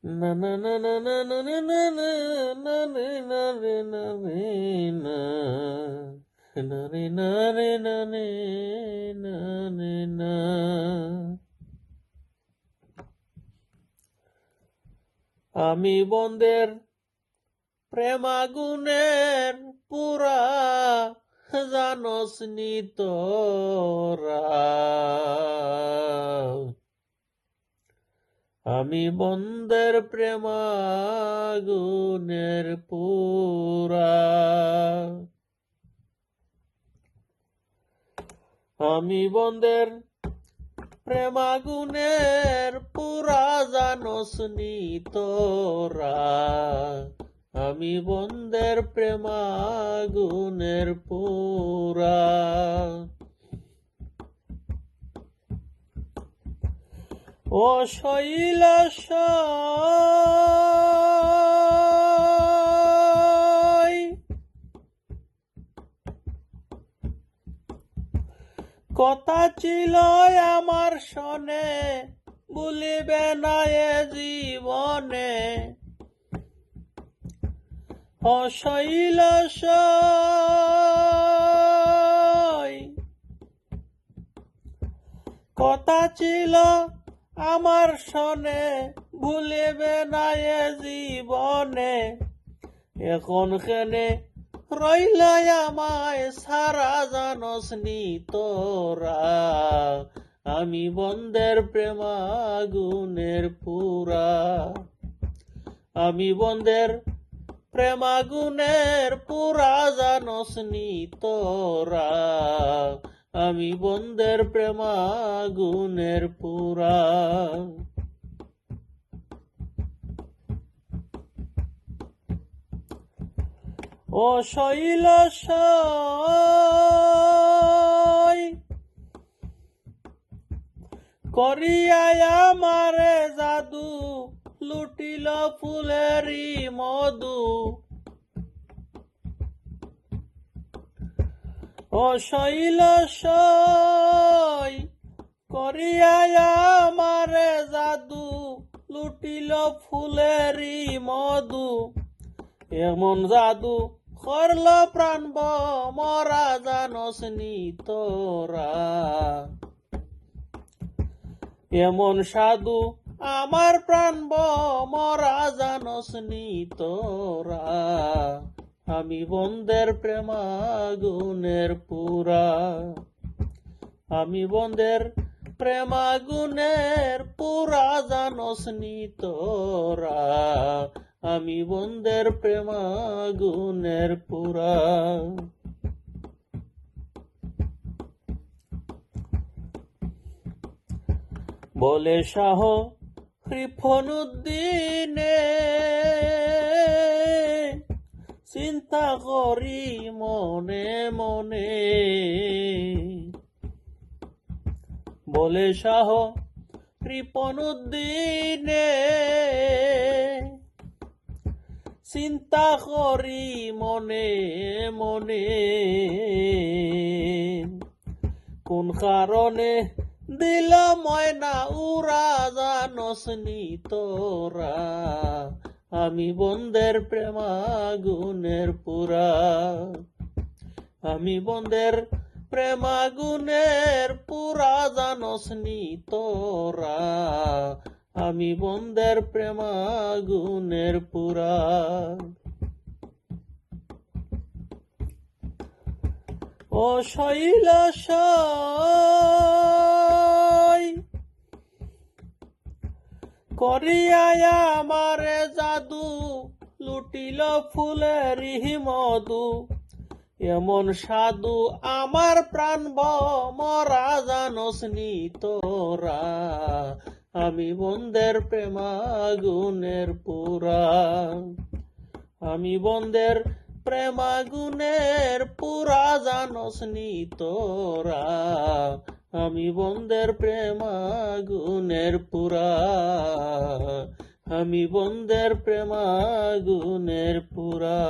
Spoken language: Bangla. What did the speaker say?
না না না না না না না না না না রে না রে না রে না না রে না রে না রে না রে না। আমি বন্দের প্রেম আগুনের পুরা জানস নি তোরা। আমি বন্দের প্রেম আগুনের পুরা। আমি বন্দের প্রেম আগুনের পুরা জানস নি তোরা। আমি বন্দের প্রেম আগুনের পুরা। ও শৈলাস কথা ছিল আমার শোনে, ভুলিবে না এ জীবনে। ও শৈলাস কথা ছিল আমার শোনে, ভুলিবে না এ জীবনে। এখন কেনে রইলা আমায় সারা জানস নি তোরা। আমি বন্দের প্রেম আগুনের পুরা। আমি বন্দের প্রেম আগুনের পুরা জানস নি তোরা। আমি বন্দের প্রেম আগুনের পুরা। ও শৈলাস করিয়া আমারে জাদু, লুটিল ফুলেরি মধু। ও শৈলাস করিয়া আমারে জাদু, লুটিল ফুলেরি মধু। এমন জাদু করল প্রাণ মরা জানস নি তোরা। এমন সাধু আমার প্রাণ মরা জানস নি তোরা। আমি বন্দের প্রেম আগুনের পুরা। আমি বন্দের প্রেম আগুনের পুরা জানস নি তোরা। আমি বন্দের প্রেম আগুনের পুরা। বলে শাহ কৃপণুদ্দিনে, চিন্তা করি মনে মনে। বলে শাহ কৃপণুদ্দিনে, চিন্তা করি মনে মনে। কোন কারণে দিল ময়না উড়া জানস নি তোরা। আমি বন্দের প্রেম আগুনের পুরা। আমি বন্দের প্রেম আগুনের পুরা জানস নি তোরা। আমি বন্দের প্রেম আগুনের পুরা। ও শৈলাস করিয়া আমারে জাদু, লুটিল ফুলেরি মধু। এমন সাধু আমার প্রাণ মরা জানস নি তোরা। আমি বন্দের প্রেম আগুনের পুরা। আমি বন্দের প্রেম আগুনের পুরা জানস নি তোরা। আমি বন্দের প্রেম আগুনের পুরা। আমি বন্দের প্রেম আগুনের পুরা।